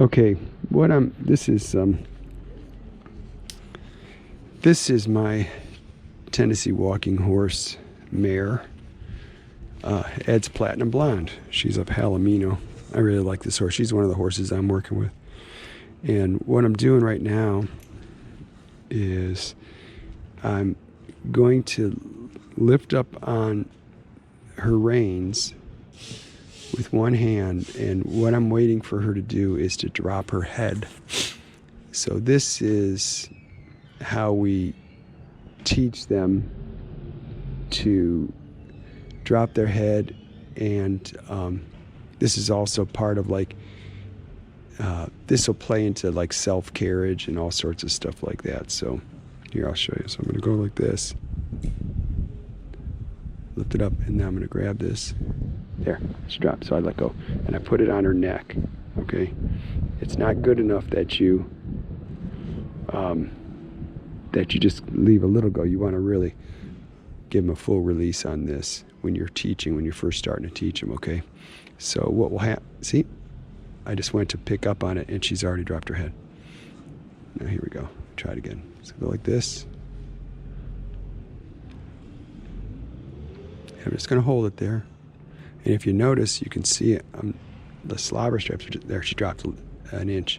Okay, this is my Tennessee walking horse, Mare. Ed's Platinum Blonde. She's a Palomino. I really like this horse. She's one of the horses I'm working with. And what I'm doing right now is I'm going to lift up on her reins with one hand, and what I'm waiting for her to do is to drop her head. So this is how we teach them to drop their head, and this is also part of like this will play into like self-carriage and all sorts of stuff like that. So here, I'll show you. So I'm going to go like this, lift it up, and now I'm going to grab this. There, she dropped. So I let go and I put it on her neck. Okay, it's not good enough that you just leave a little go. You want to really give them a full release on this when you're teaching, when you're first starting to teach them. Okay, so what will happen? See, I just went to pick up on it and she's already dropped her head. Now here we go. Try it again. So go like this. I'm just going to hold it there. And if you notice, you can see it, the slobber straps, there she dropped an inch.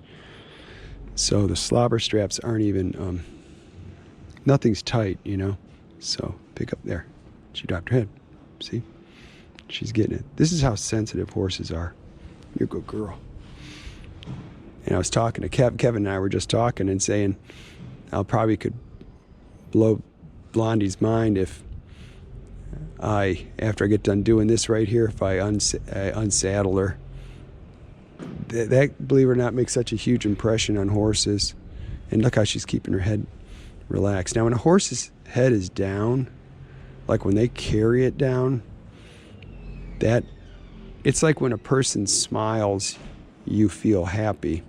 So the slobber straps aren't even, nothing's tight, you know. So pick up there. She dropped her head. See? She's getting it. This is how sensitive horses are. You're a good girl. And I was talking to Kevin and I were just talking and saying, I probably could blow Blondie's mind if after I get done doing this right here, if I unsaddle her. That, believe it or not, makes such a huge impression on horses. And look how she's keeping her head relaxed. Now, when a horse's head is down, like when they carry it down, it's like when a person smiles, you feel happy.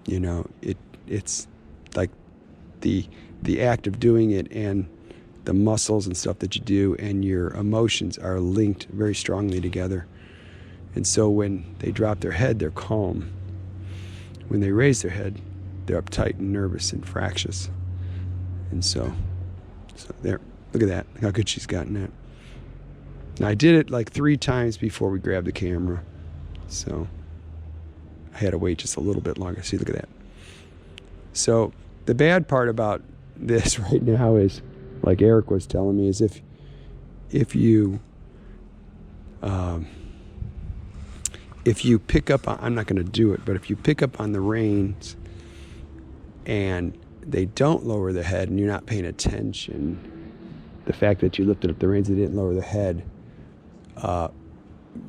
You know, it's like the act of doing it and the muscles and stuff that you do and your emotions are linked very strongly together. And so when they drop their head, they're calm. When they raise their head, they're uptight and nervous and fractious. And so there, look at that, look how good she's gotten that. Now I did it like 3 times before we grabbed the camera. So I had to wait just a little bit longer. See, look at that. So the bad part about this right now is, like Eric was telling me, is if you pick up on, I'm not going to do it, but if you pick up on the reins and they don't lower the head and you're not paying attention, the fact that you lifted up the reins, they didn't lower the head,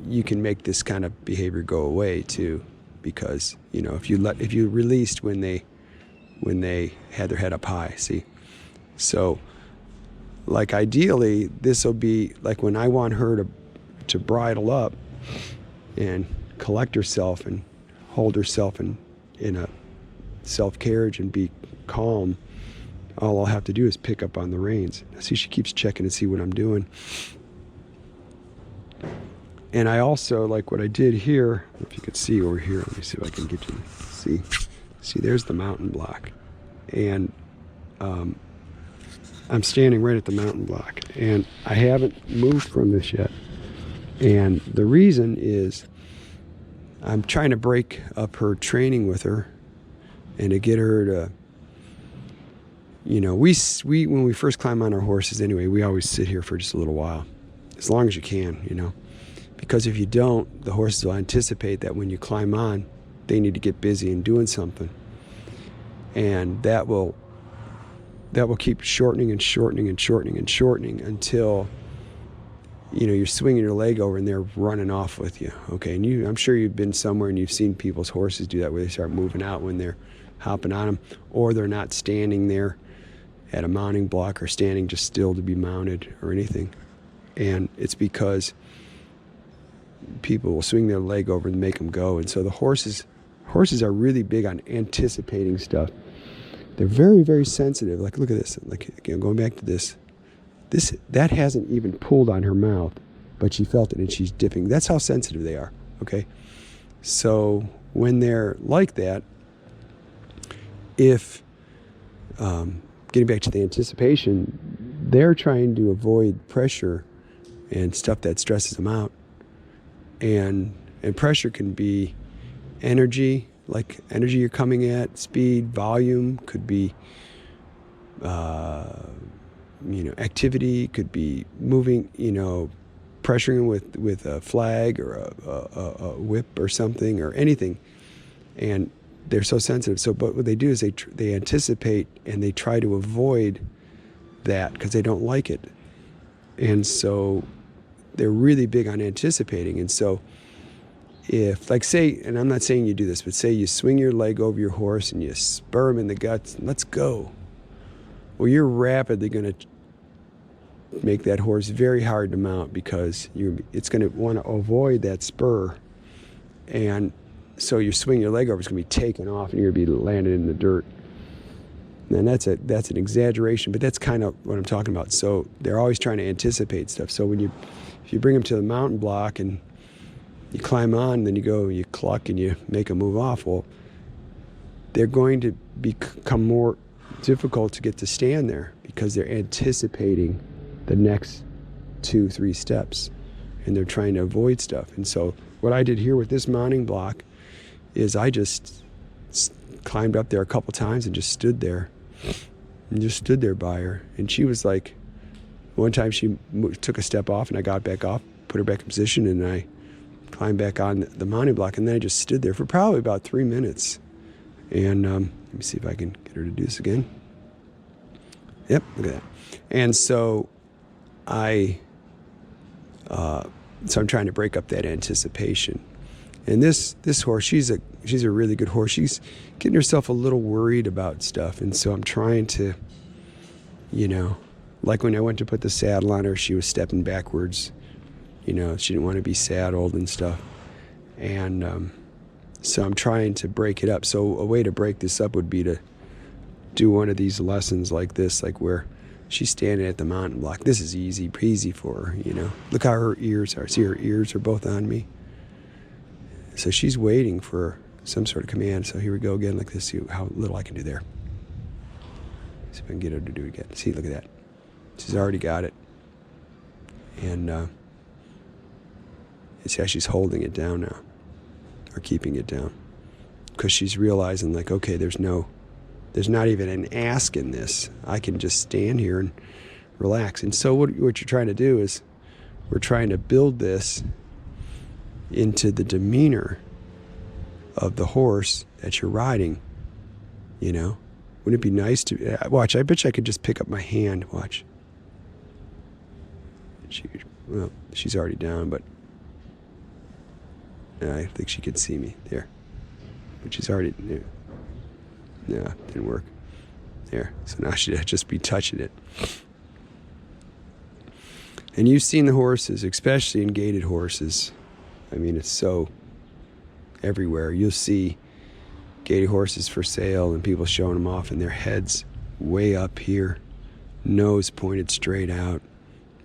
you can make this kind of behavior go away too, because you know if you released when they had their head up high. See, so like ideally this will be like when I want her to bridle up and collect herself and hold herself in a self-carriage and be calm. All I'll have to do is pick up on the reins. See, she keeps checking to see what I'm doing. And I also, like what I did here, if you could see over here, let me see if I can get you to see there's the mountain block. And I'm standing right at the mountain block and I haven't moved from this yet. And the reason is I'm trying to break up her training with her and to get her to, you know, we when we first climb on our horses anyway, we always sit here for just a little while, as long as you can, you know, because if you don't, the horses will anticipate that when you climb on, they need to get busy and doing something. And that will keep shortening and shortening and shortening and shortening until, you know, you're swinging your leg over and they're running off with you. Okay, and I'm sure you've been somewhere and you've seen people's horses do that, where they start moving out when they're hopping on them, or they're not standing there at a mounting block or standing just still to be mounted or anything. And it's because people will swing their leg over and make them go. And so the horses are really big on anticipating stuff. They're very, very sensitive. Like, look at this. Like, again, going back to this, that hasn't even pulled on her mouth, but she felt it and she's dipping. That's how sensitive they are. Okay, so when they're like that, if getting back to the anticipation, they're trying to avoid pressure and stuff that stresses them out. And pressure can be energy, like energy you're coming at, speed, volume, could be activity, could be moving, pressuring with a flag or a whip or something or anything. And they're so sensitive. So, but what they do is they anticipate and they try to avoid that because they don't like it. And so they're really big on anticipating. And so if, like, say, and I'm not saying you do this, but say you swing your leg over your horse and you spur him in the guts, and let's go. Well, you're rapidly going to make that horse very hard to mount because it's going to want to avoid that spur. And so you swing your leg over, it's going to be taken off and you're going to be landed in the dirt. And that's an exaggeration, but that's kind of what I'm talking about. So they're always trying to anticipate stuff. So if you bring them to the mountain block and you climb on, then you cluck and you make them move off, well, they're going to become more difficult to get to stand there because they're anticipating the next 2-3 steps and they're trying to avoid stuff. And so what I did here with this mounting block is I just climbed up there a couple times and just stood there by her. And she was like, one time she took a step off and I got back off, put her back in position, and I climbed back on the mounting block, and then I just stood there for probably about 3 minutes. And let me see if I can get her to do this again. Yep, look at that. And so I'm trying to break up that anticipation. And this horse, she's a really good horse. She's getting herself a little worried about stuff, and so I'm trying to, like when I went to put the saddle on her, she was stepping backwards. She didn't want to be saddled and stuff. And so I'm trying to break it up. So a way to break this up would be to do one of these lessons like this, like where she's standing at the mountain block. This is easy peasy for her, Look how her ears are. See, her ears are both on me. So she's waiting for some sort of command. So here we go again, like this. See how little I can do there. See if I can get her to do it again. See, look at that. She's already got it. And see how she's holding it down now, or keeping it down, because she's realizing, like, okay, there's not even an ask in this. I can just stand here and relax. And so what you're trying to do is we're trying to build this into the demeanor of the horse that you're riding. Wouldn't it be nice to watch? I bet you I could just pick up my hand. Watch. She's already down, but I think she could see me there. But she's already there. No, didn't work. There. So now she'd just be touching it. And you've seen the horses, especially in gaited horses. I mean, it's so everywhere. You'll see gaited horses for sale and people showing them off, and their heads way up here, nose pointed straight out,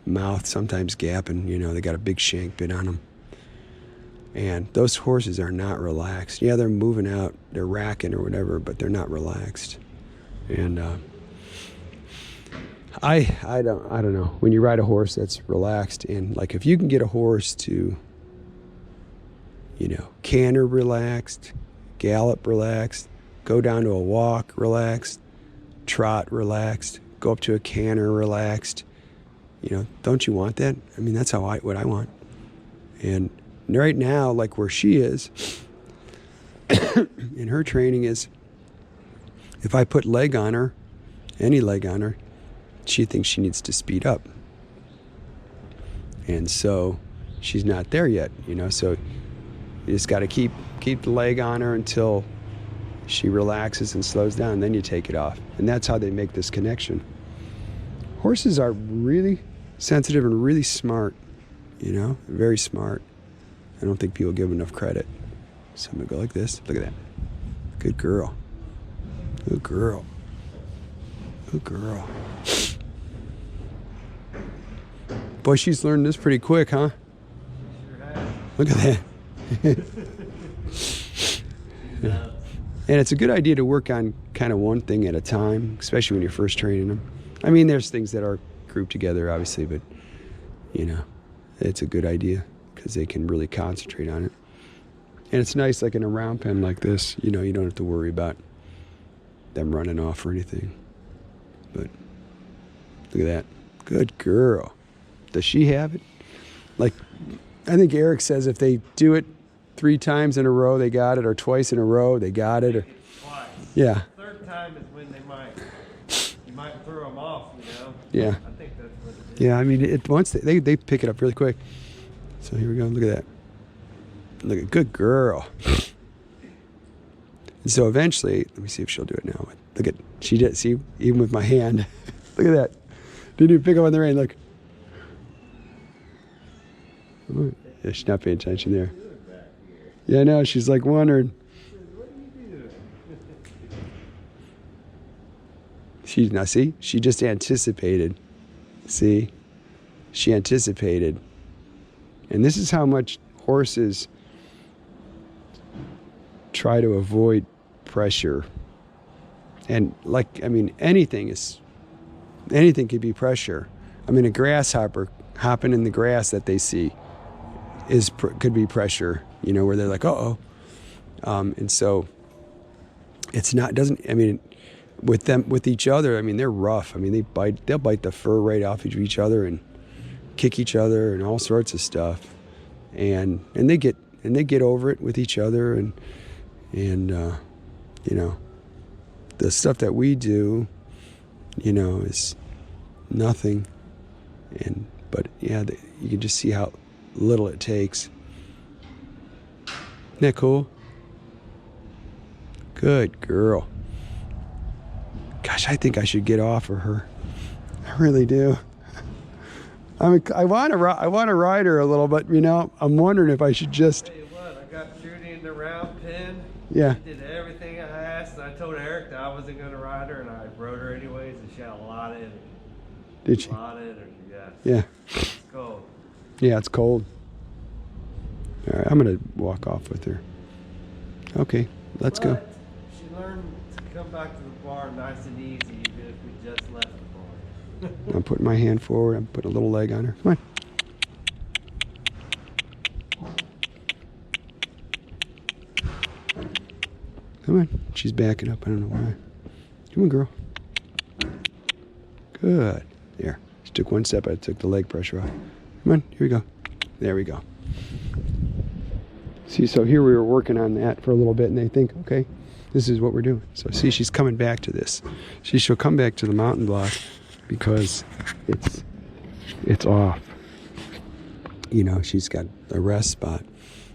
mouth sometimes gapping. They got a big shank bit on them. And those horses are not relaxed. Yeah, they're moving out, they're racking or whatever, but they're not relaxed. And I don't know. When you ride a horse that's relaxed, and like if you can get a horse to, canter relaxed, gallop relaxed, go down to a walk relaxed, trot relaxed, go up to a canter relaxed, don't you want that? I mean, that's what I want. And right now, like where she is in her training is, if I put leg on her, any leg on her, she thinks she needs to speed up. And so she's not there yet, so you just got to keep the leg on her until she relaxes and slows down, and then you take it off. And that's how they make this connection. Horses are really sensitive and really smart, very smart. I don't think people give enough credit. So I'm going to go like this. Look at that. Good girl. Good girl. Good girl. Boy, she's learned this pretty quick, huh? Sure has. Look at that. Yeah. And it's a good idea to work on kind of one thing at a time, especially when you're first training them. I mean, there's things that are grouped together, obviously, but, you know, it's a good idea because they can really concentrate on it. And it's nice, like in a round pen like this, you know, you don't have to worry about them running off or anything. But look at that. Good girl. Does she have it? Like, I think Eric says if they do it 3 times in a row, they got it, or twice in a row, they got it. Or twice. Yeah. Third time is when you might throw them off, you know? Yeah. I think that's what it is. Yeah, I mean, once they pick it up really quick. So here we go. Look at that. Look at good girl. And so eventually, let me see if she'll do it now. Look at, she did, see, even with my hand. Look at that. Didn't even pick up on the rein, look. Ooh, yeah, she's not paying attention there. Yeah, I know, she's like wondering. Now see, she just anticipated. See? She anticipated. And this is how much horses try to avoid pressure. And like, I mean, anything could be pressure. I mean, a grasshopper hopping in the grass that they see could be pressure, you know, where they're like, uh-oh. And so it's not, I mean, with each other, I mean, they're rough. I mean, they'll bite the fur right off of each other and kick each other and all sorts of stuff. And they get over it with each other, and you know, the stuff that we do, you know, is nothing. But yeah, you can just see how little it takes. Isn't that cool? Good girl. Gosh, I think I should get off of her. I really do. I want to ride her a little, but you know, I'm wondering if I should just. Tell you what, I got Judy in the round pen. Yeah. She did everything I asked. I told Eric that I wasn't going to ride her, and I rode her anyways, and she had a lot of energy. Did she? A lot of energy, yes. Yeah. It's cold. Yeah, it's cold. All right, I'm gonna walk off with her. Okay, let's go. She learned to come back to the bar nice and easy, even if we just left the bar. I'm putting my hand forward. I'm putting a little leg on her. Come on. Come on. She's backing up. I don't know why. Come on, girl. Good. There. She took one step. I took the leg pressure off. Come on. Here we go. There we go. See, so here we were working on that for a little bit, and they think, okay, this is what we're doing. So see, she's coming back to this. She'll come back to the mountain block because it's off. You know, she's got a rest spot.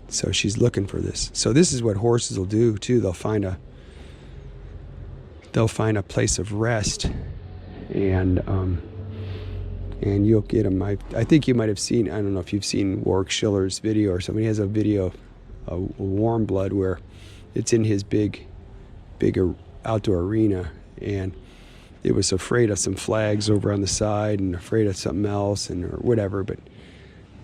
So she's looking for this. So this is what horses will do too. They'll find a place of rest, and you'll get them. I think you might have seen, I don't know if you've seen Warwick Schiller's video, or somebody has a video, a warm blood, where it's in his big outdoor arena, and it was afraid of some flags over on the side and afraid of something else or whatever. But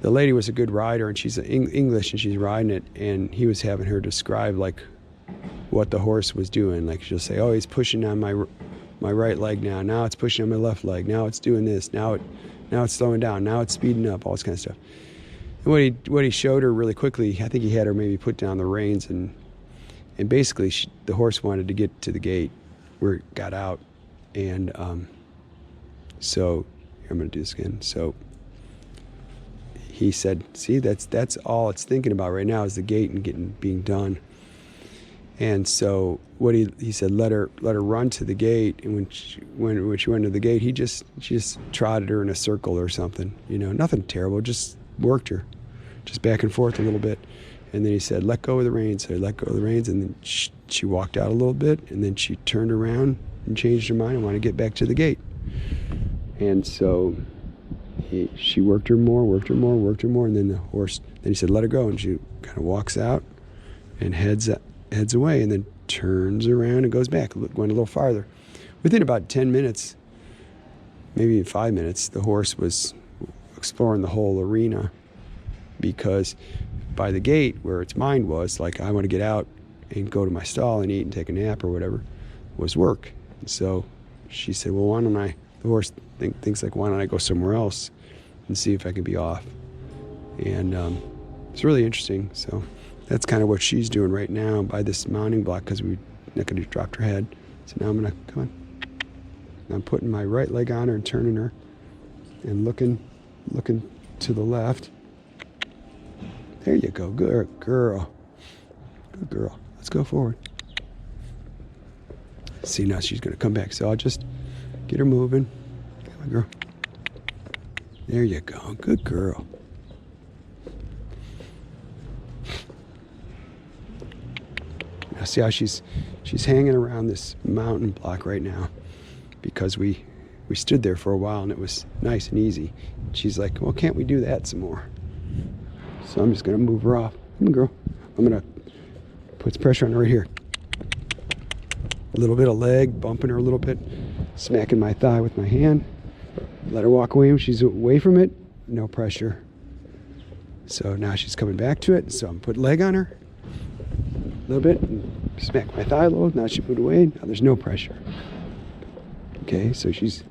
the lady was a good rider, and she's English, and she's riding it, and he was having her describe like what the horse was doing. Like, she'll say, oh, he's pushing on my right leg now it's pushing on my left leg, now it's doing this, now it's slowing down, now it's speeding up, all this kind of stuff. And what he showed her really quickly, I think he had her maybe put down the reins, and basically the horse wanted to get to the gate where it got out. And so I'm going to do this again. So he said, see, that's all it's thinking about right now is the gate and being done. And so what he said, let her run to the gate, and when she went to the gate, she just trotted her in a circle or something, you know, nothing terrible, just worked her, just back and forth a little bit. And then he said, let go of the reins. So I let go of the reins, and then she walked out a little bit, and then she turned around and changed her mind and wanted to get back to the gate. And so she worked her more, and then then he said, let her go, and she kind of walks out and heads away, and then turns around and goes back, went a little farther. Within about 10 minutes, maybe 5 minutes, the horse was exploring the whole arena, because by the gate where its mind was, like, I want to get out and go to my stall and eat and take a nap or whatever was work. And so she said, well, why don't I, the horse thinks like, why don't I go somewhere else and see if I can be off? And it's really interesting. So that's kind of what she's doing right now by this mounting block, because Nika just dropped her head. So now I'm going to, come on. I'm putting my right leg on her and turning her and looking to the left. There you go. Good girl. Good girl. Let's go forward. See, now she's going to come back. So I'll just get her moving. Come on, girl. There you go. Good girl. Now see how she's hanging around this mountain block right now, because we stood there for a while and it was nice and easy. She's like, well, can't we do that some more? So I'm just going to move her off. Come on, girl. I'm going to put some pressure on her right here. A little bit of leg, bumping her a little bit, smacking my thigh with my hand. Let her walk away. When she's away from it, no pressure. So now she's coming back to it. So I'm putting leg on her a little bit, and smack my thigh a little. Now she moved away. Now there's no pressure. Okay, so she's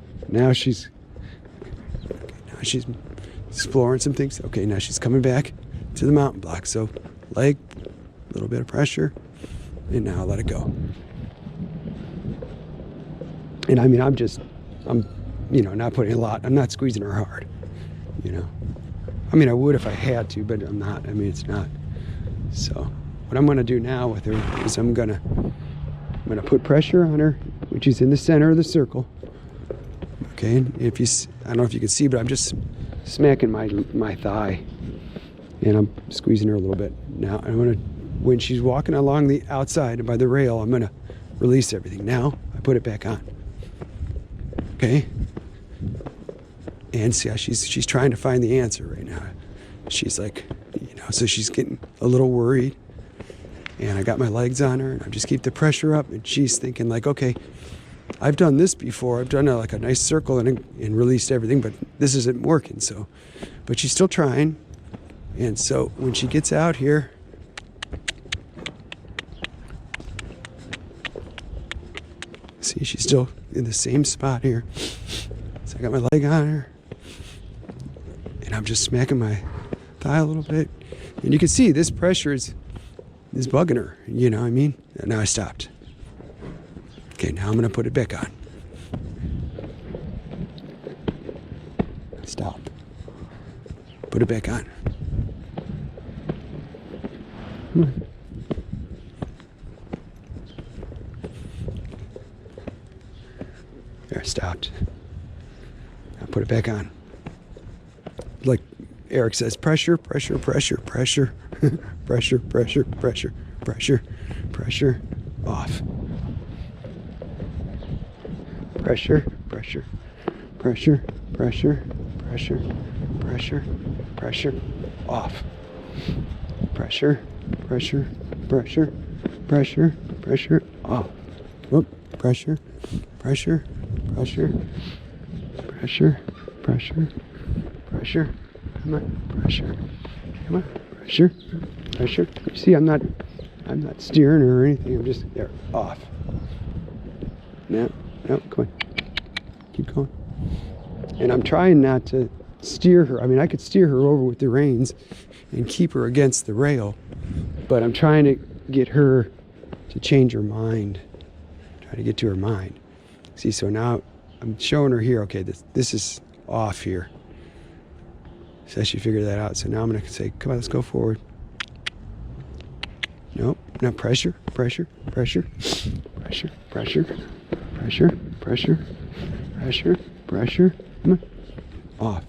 exploring some things. Okay, now she's coming back to the mountain block. So leg, a little bit of pressure, and now let it go. And I mean, I'm not putting a lot. I'm not squeezing her hard, I mean, I would if I had to, but I'm not. I mean, it's not. So what I'm going to do now with her is I'm going to put pressure on her, which is in the center of the circle. Okay, and I don't know if you can see, but I'm just smacking my thigh, and I'm squeezing her a little bit. Now I'm going to, when she's walking along the outside by the rail, I'm going to release everything. Now I put it back on. Okay, and see how she's trying to find the answer right now. She's like, so she's getting a little worried, and I got my legs on her, and I just keep the pressure up, and she's thinking like, okay, I've done this before. I've done like a nice circle and released everything, but this isn't working. So, but she's still trying, and so when she gets out here, see, she's still in the same spot here. So I got my leg on her, and I'm just smacking my thigh a little bit. And you can see this pressure is bugging her, what I mean? And now I stopped. Okay, now I'm going to put it back on. Stop. Put it back on. Come on. There, I stopped. Now put it back on. Like Eric says, pressure, pressure, pressure, pressure, pressure, pressure, pressure, pressure, pressure, off. Pressure, pressure, pressure, pressure, pressure, pressure, pressure, off. Pressure, pressure, pressure, pressure, pressure, off. Whoop, pressure, pressure, pressure, pressure, pressure, pressure, come on, pressure, come on, pressure, pressure. You see, I'm not steering her or anything. I'm just there, off. No, come on, keep going. And I'm trying not to steer her. I mean, I could steer her over with the reins and keep her against the rail, but I'm trying to get her to change her mind. Try to get to her mind. See, so now I'm showing her here, okay, this is off here. So she figured that out. So now I'm going to say, come on, let's go forward. Nope, now pressure, pressure, pressure, pressure, pressure, pressure, pressure, pressure, pressure, come on, off.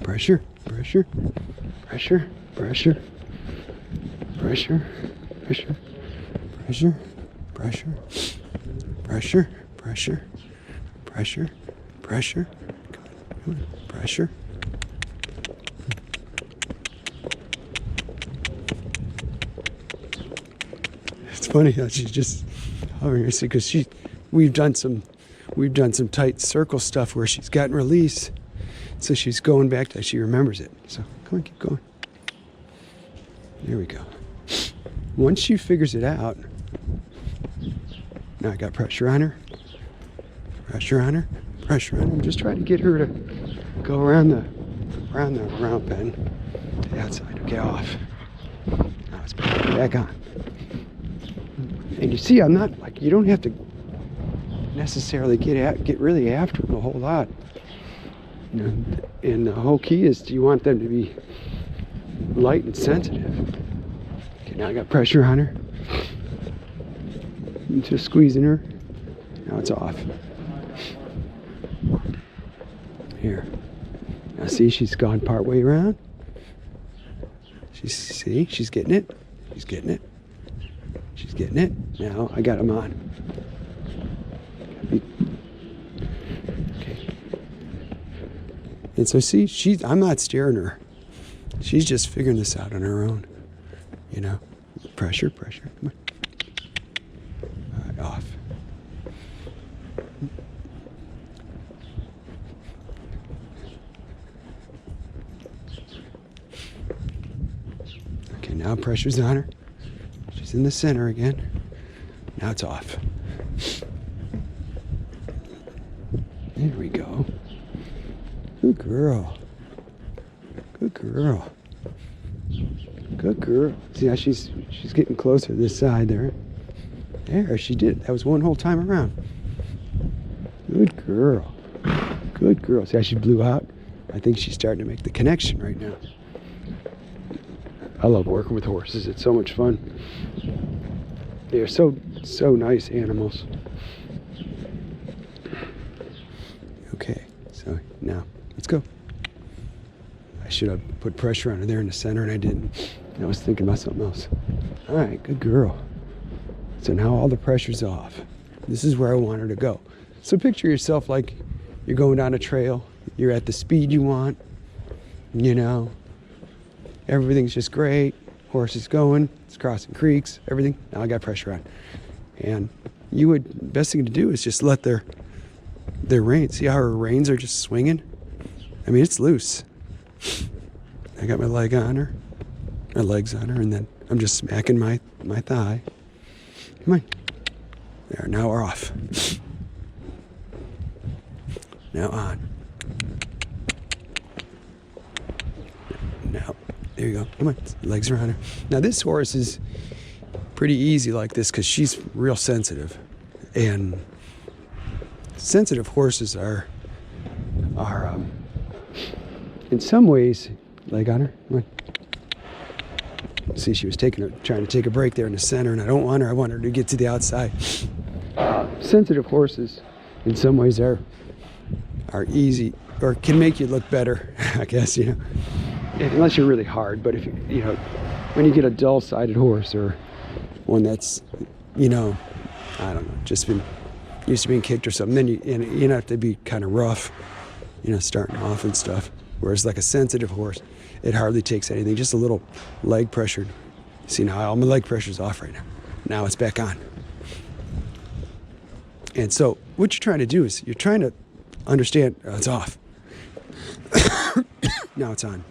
Pressure, pressure, pressure, pressure, pressure, pressure, pressure, pressure, pressure, pressure, pressure, pressure, pressure. It's funny how she's just hovering, because we've done some tight circle stuff where she's gotten release, so she's going back to, she remembers it. So come on, keep going. There we go. Once she figures it out, now I got pressure on her. Pressure on her. Pressure on her. I'm just trying to get her to go around the round pen to the outside. Okay, off. Now it's back on. And you see, I'm not like, you don't have to necessarily get really after them a whole lot. You know, and the whole key is, do you want them to be light and sensitive? Okay, now I got pressure on her. I'm just squeezing her. Now it's off. Here. Now see, she's gone part way around. She's getting it. She's getting it. She's getting it. Now I got him on. Okay. And so see, I'm not steering her. She's just figuring this out on her own. You know, pressure. Come on. All right, off. Okay, now pressure's on her. She's in the center again. Now it's off. There we go. Good girl. Good girl. Good girl. See how she's getting closer to this side there. There, she did. That was one whole time around. Good girl. Good girl. See how she blew out? I think she's starting to make the connection right now. I love working with horses. It's so much fun. They're so nice animals. Okay, so now let's go. I should have put pressure on her there in the center, and I didn't. I was thinking about something else. All right, good girl. So now all the pressure's off. This is where I want her to go. So picture yourself like you're going down a trail. You're at the speed you want. You know, everything's just great. Horse is going. It's crossing creeks. Everything. Now I got pressure on. And best thing to do is just let their reins. See how her reins are just swinging? I mean, it's loose. I got my leg on her. My legs on her, and then I'm just smacking my thigh. Come on. There, now we're off. Now on. Now, there you go. Come on, legs are on her. Now this horse is pretty easy like this because she's real sensitive. And sensitive horses are in some ways, leg on her. Come on. See, she was trying to take a break there in the center, and I don't want her. I want her to get to the outside. Sensitive horses, in some ways, are easy, or can make you look better, I guess, you know, unless you're really hard. But if you know, when you get a dull-sided horse or one that's, you know, I don't know, just been used to being kicked or something, then you have to be kind of rough, you know, starting off and stuff. Whereas like a sensitive horse, it hardly takes anything, just a little leg pressure. See now, all my leg pressure's off right now. Now it's back on. And so what you're trying to do is you're trying to understand, it's off. Now it's on.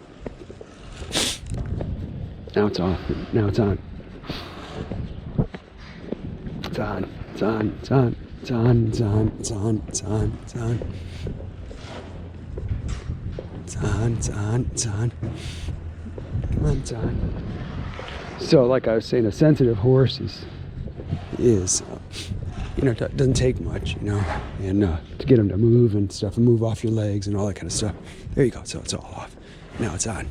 Now it's off. Now it's on. It's on. It's on. It's on. It's on. It's on. It's on. It's on. It's on. It's on, it's on, it's on. Come on, it's on. So, like I was saying, a sensitive horse is you know, doesn't take much, you know, and to get them to move and stuff, and move off your legs and all that kind of stuff. There you go. So it's all off. Now it's on.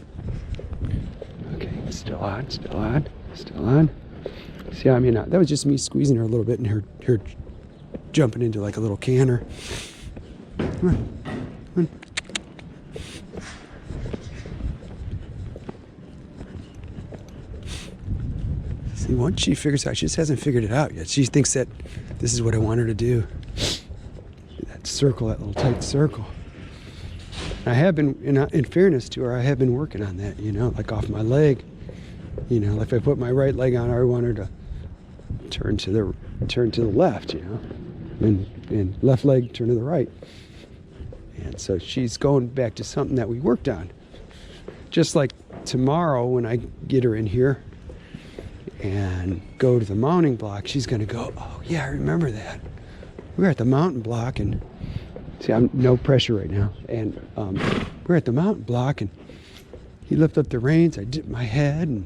Okay, still on, still on, still on. See, I mean, that was just me squeezing her a little bit and her jumping into like a little canter. Come on, come on. See, once she figures out, she just hasn't figured it out yet. She thinks that this is what I want her to do. That circle, that little tight circle. I have been, in fairness to her, I have been working on that, you know, like off my leg. You know, if I put my right leg on her, I want her to turn to the left, you know, and left leg turn to the right. And so she's going back to something that we worked on. Just like tomorrow when I get her in here, and go to the mounting block, she's going to go, oh yeah, I remember that. We were at the mountain block, and see, I'm no pressure right now, and we're at the mountain block, and he lifted up the reins, I dipped my head, and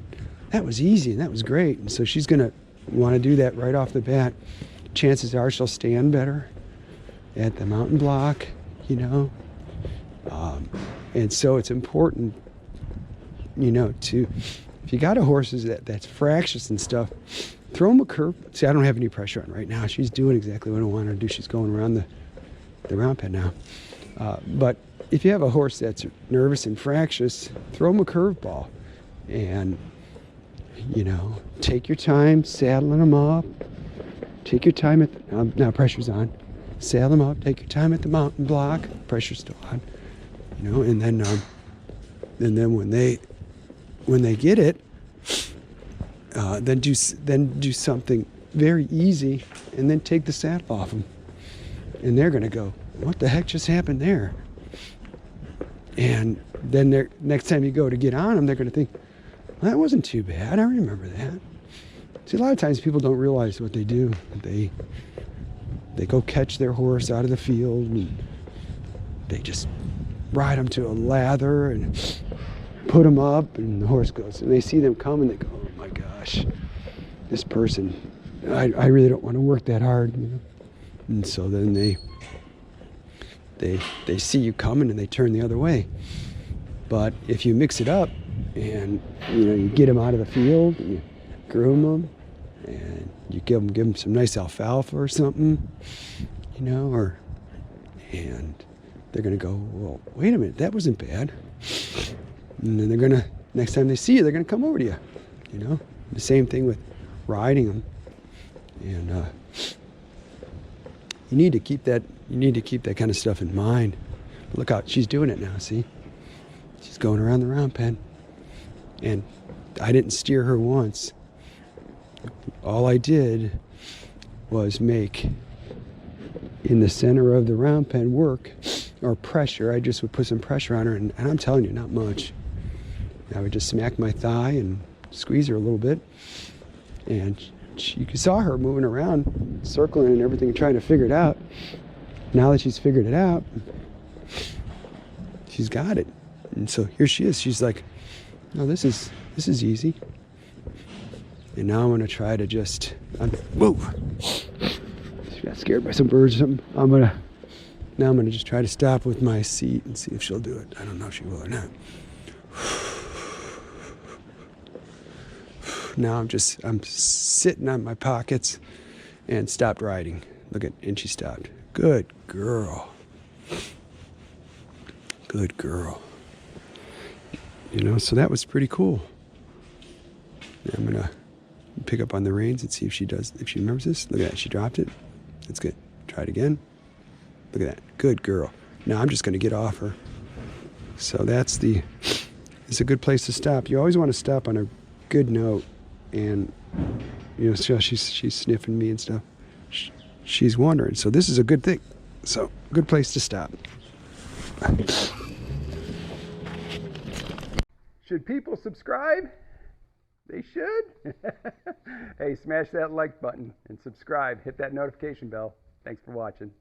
that was easy, and that was great. And so she's going to want to do that right off the bat. Chances are she'll stand better at the mountain block, you know. And so it's important, you know, to, if you got a horse that's fractious and stuff, throw him a curve. See, I don't have any pressure on right now. She's doing exactly what I want her to do. She's going around the round pen now. But if you have a horse that's nervous and fractious, throw him a curveball. And, you know, take your time saddling them up. Take your time at, now pressure's on. Saddle them up, take your time at the mountain block. Pressure's still on. You know, and then when they get it, then do something very easy, and then take the saddle off them, and they're gonna go, what the heck just happened there? And then next time you go to get on them, they're gonna think, well, that wasn't too bad. I remember that. See, a lot of times people don't realize what they do. They go catch their horse out of the field, and they just ride them to a lather and put them up, and the horse goes, and they see them coming, they go, oh my gosh, this person, I really don't want to work that hard, you know. And so then they see you coming, and they turn the other way. But if you mix it up, and you know, you get them out of the field, and you groom them, and you give them some nice alfalfa or something, you know, and they're gonna go, well, wait a minute, that wasn't bad. And then they're gonna, next time they see you, they're gonna come over to you, you know. The same thing with riding them. And you need to keep that kind of stuff in mind. But look out, she's doing it now, see? She's going around the round pen. And I didn't steer her once. All I did was make, in the center of the round pen, work or pressure. I just would put some pressure on her, and I'm telling you, not much. I would just smack my thigh and squeeze her a little bit, and you saw her moving around, circling and everything, trying to figure it out. Now that she's figured it out, she's got it. And so here she is. She's like, no, this is easy. And now I'm going to try to just move. She got scared by some birds or something. Now I'm going to just try to stop with my seat and see if she'll do it. I don't know if she will or not. Now I'm sitting on my pockets and stopped riding. And she stopped. Good girl. Good girl. You know, so that was pretty cool. Now I'm gonna pick up on the reins and see if she remembers this. Look at that, she dropped it. That's good. Try it again. Look at that. Good girl. Now I'm just gonna get off her. So it's a good place to stop. You always want to stop on a good note. And you know, so she's sniffing me and stuff. She's wondering. So this is a good thing. So good place to stop. Should people subscribe? They should. Hey, smash that like button and subscribe. Hit that notification bell. Thanks for watching.